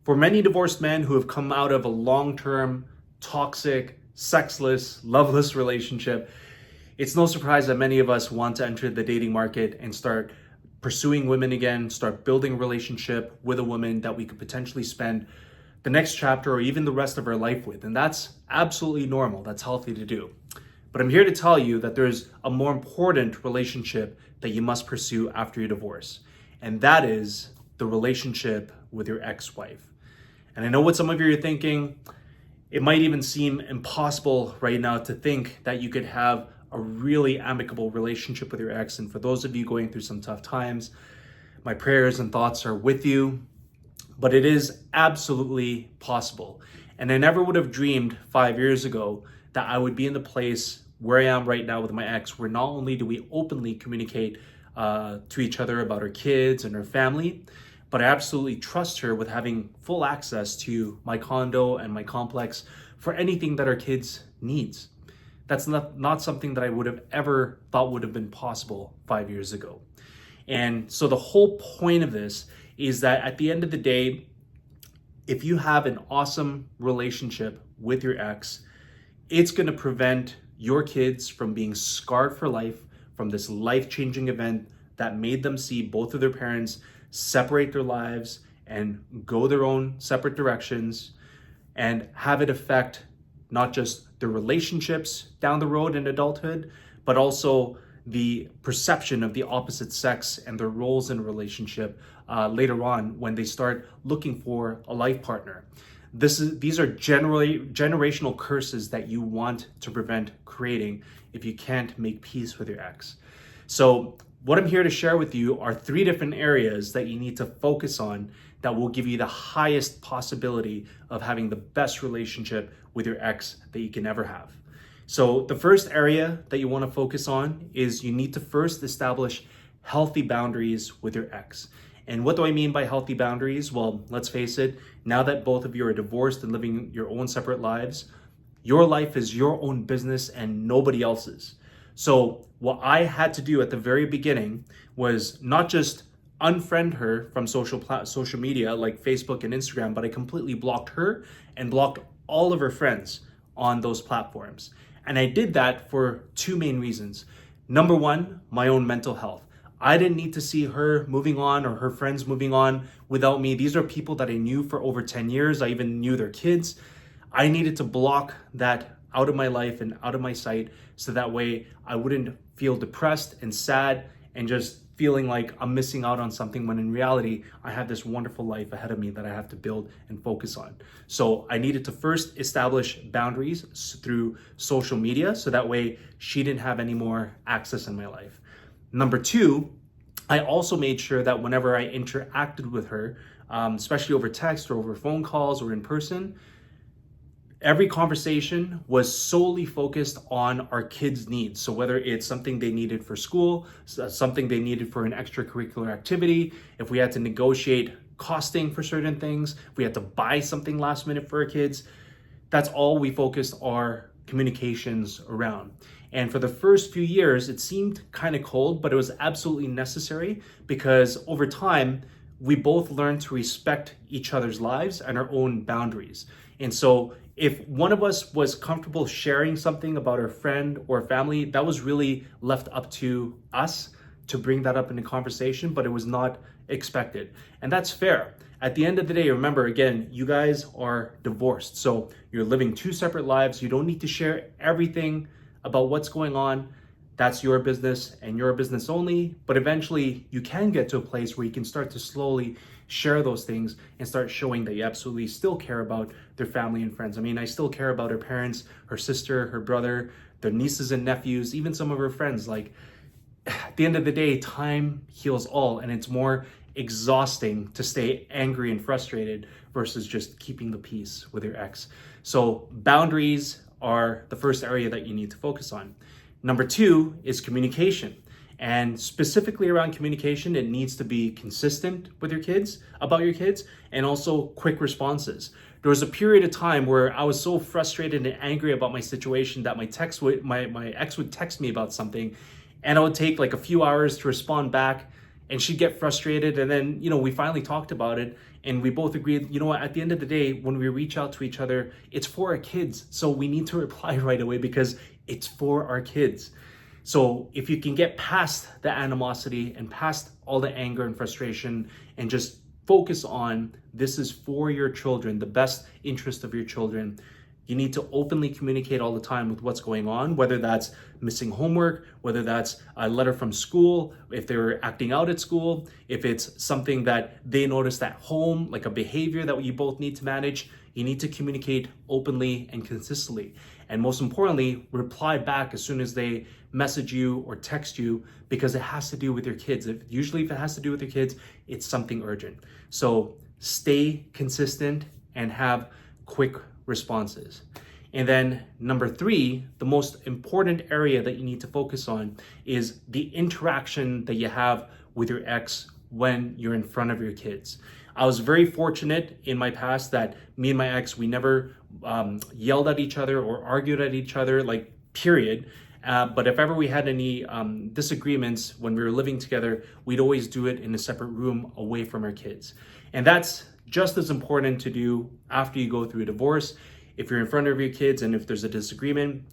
For many divorced men who have come out of a long-term, toxic, sexless, loveless relationship, it's no surprise that many of us want to enter the dating market and start pursuing women again, start building a relationship with a woman that we could potentially spend the next chapter or even the rest of our life with. And that's absolutely normal. That's healthy to do. But I'm here to tell you that there's a more important relationship that you must pursue after your divorce. And that is the relationship with your ex-wife. And I know what some of you are thinking. It might even seem impossible right now to think that you could have a really amicable relationship with your ex. And for those of you going through some tough times, my prayers and thoughts are with you. But it is absolutely possible. And I never would have dreamed 5 years ago that I would be in the place where I am right now with my ex, where not only do we openly communicate to each other about our kids and our family, but I absolutely trust her with having full access to my condo and my complex for anything that our kids needs. That's not something that I would have ever thought would have been possible 5 years ago. And so the whole point of this is that at the end of the day, if you have an awesome relationship with your ex, it's going to prevent your kids from being scarred for life from this life-changing event that made them see both of their parents separate their lives and go their own separate directions, and have it affect not just their relationships down the road in adulthood, but also the perception of the opposite sex and their roles in a relationship later on when they start looking for a life partner. These are generational curses that you want to prevent creating if you can't make peace with your ex. So what I'm here to share with you are 3 different areas that you need to focus on that will give you the highest possibility of having the best relationship with your ex that you can ever have. So the first area that you want to focus on is you need to first establish healthy boundaries with your ex. And what do I mean by healthy boundaries? Well, let's face it, now that both of you are divorced and living your own separate lives, your life is your own business and nobody else's. So what I had to do at the very beginning was not just unfriend her from social media like Facebook and Instagram, but I completely blocked her and blocked all of her friends on those platforms. And I did that for 2 main reasons. Number 1, my own mental health. I didn't need to see her moving on or her friends moving on without me. These are people that I knew for over 10 years. I even knew their kids. I needed to block that out of my life and out of my sight so that way I wouldn't feel depressed and sad and just feeling like I'm missing out on something when in reality, I have this wonderful life ahead of me that I have to build and focus on. So I needed to first establish boundaries through social media so that way she didn't have any more access in my life. Number 2, I also made sure that whenever I interacted with her, especially over text or over phone calls or in person, every conversation was solely focused on our kids' needs. So whether it's something they needed for school, something they needed for an extracurricular activity, if we had to negotiate costing for certain things, if we had to buy something last minute for our kids, that's all we focused our communications around. And for the first few years, it seemed kind of cold, but it was absolutely necessary because over time, we both learned to respect each other's lives and our own boundaries. And so if one of us was comfortable sharing something about our friend or family, that was really left up to us to bring that up in the conversation, but it was not expected. And that's fair. At the end of the day, remember, again, you guys are divorced. So you're living 2 separate lives. You don't need to share everything about what's going on. That's your business and your business only. But eventually you can get to a place where you can start to slowly share those things and start showing that you absolutely still care about their family and friends. I mean, I still care about her parents, her sister, her brother, their nieces and nephews, even some of her friends. Like, at the end of the day, time heals all, and it's more exhausting to stay angry and frustrated versus just keeping the peace with your ex. So boundaries are the first area that you need to focus on. Number 2 is communication. And specifically around communication, it needs to be consistent with your kids, about your kids, and also quick responses. There was a period of time where I was so frustrated and angry about my situation that my ex would text me about something, and it would take like a few hours to respond back. And she'd get frustrated. And then, we finally talked about it and we both agreed, what, at the end of the day, when we reach out to each other, it's for our kids. So we need to reply right away because it's for our kids. So if you can get past the animosity and past all the anger and frustration and just focus on this is for your children, the best interest of your children, you need to openly communicate all the time with what's going on, whether that's missing homework, whether that's a letter from school, if they're acting out at school, if it's something that they noticed at home, like a behavior that you both need to manage. You need to communicate openly and consistently. And most importantly, reply back as soon as they message you or text you, because it has to do with your kids. Usually if it has to do with your kids, it's something urgent. So stay consistent and have quick responses. And then number 3, the most important area that you need to focus on is the interaction that you have with your ex when you're in front of your kids. I was very fortunate in my past that me and my ex, we never yelled at each other or argued at each other, like period. But if ever we had any disagreements when we were living together, we'd always do it in a separate room away from our kids. And that's just as important to do after you go through a divorce. If you're in front of your kids and if there's a disagreement,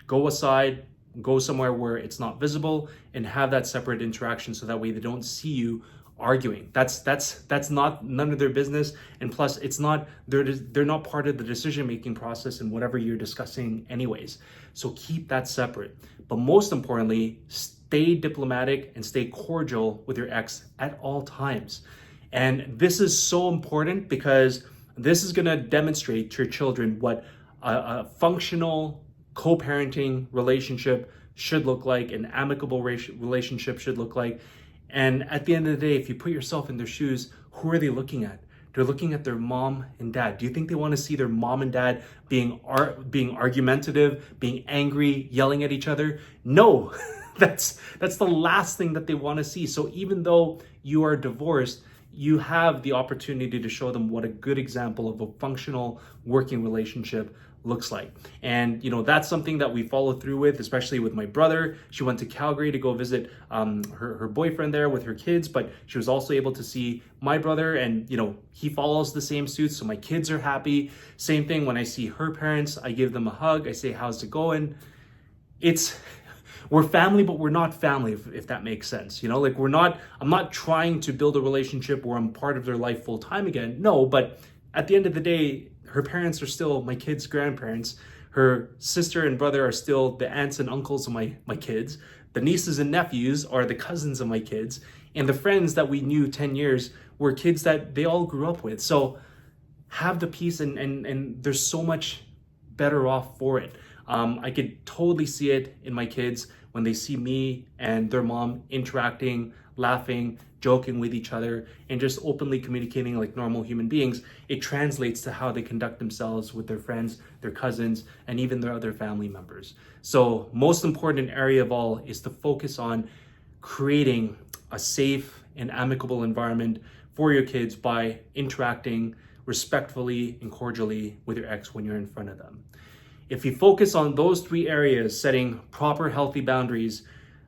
go aside, go somewhere where it's not visible and have that separate interaction so that way they don't see you arguing. That's not none of their business. And plus they're not part of the decision-making process in whatever you're discussing anyways. So keep that separate. But most importantly, stay diplomatic and stay cordial with your ex at all times. And this is so important because this is going to demonstrate to your children what a functional co-parenting relationship should look like, an amicable relationship should look like. And at the end of the day, if you put yourself in their shoes, who are they looking at? They're looking at their mom and dad. Do you think they want to see their mom and dad being argumentative, being angry, yelling at each other? No, that's the last thing that they want to see. So even though you are divorced, you have the opportunity to show them what a good example of a functional working relationship looks like. And that's something that we follow through with, especially with my brother. She went to Calgary to go visit her boyfriend there with her kids, but she was also able to see my brother, and he follows the same suit, so my kids are happy. Same thing when I see her parents, I give them a hug, I say, how's it going? We're family, but we're not family, if that makes sense. I'm not trying to build a relationship where I'm part of their life full time again. No, but at the end of the day, her parents are still my kids' grandparents. Her sister and brother are still the aunts and uncles of my kids. The nieces and nephews are the cousins of my kids. And the friends that we knew 10 years were kids that they all grew up with. So have the peace and there's so much better off for it. I could totally see it in my kids when they see me and their mom interacting, laughing, joking with each other, and just openly communicating like normal human beings. It translates to how they conduct themselves with their friends, their cousins, and even their other family members. So most important area of all is to focus on creating a safe and amicable environment for your kids by interacting respectfully and cordially with your ex when you're in front of them. If you focus on those 3 areas, setting proper healthy boundaries,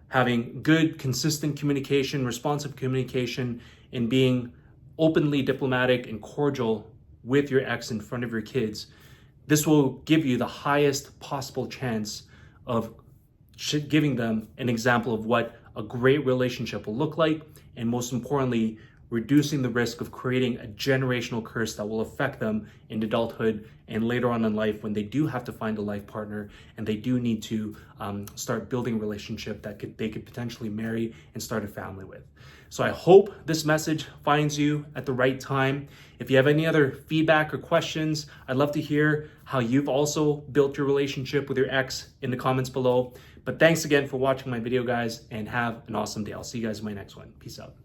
having good consistent communication, responsive communication, and being openly diplomatic and cordial with your ex in front of your kids, this will give you the highest possible chance of giving them an example of what a great relationship will look like, and most importantly, reducing the risk of creating a generational curse that will affect them in adulthood and later on in life when they do have to find a life partner and they do need to start building a relationship that they could potentially marry and start a family with. So I hope this message finds you at the right time. If you have any other feedback or questions, I'd love to hear how you've also built your relationship with your ex in the comments below. But thanks again for watching my video, guys, and have an awesome day. I'll see you guys in my next one. Peace out.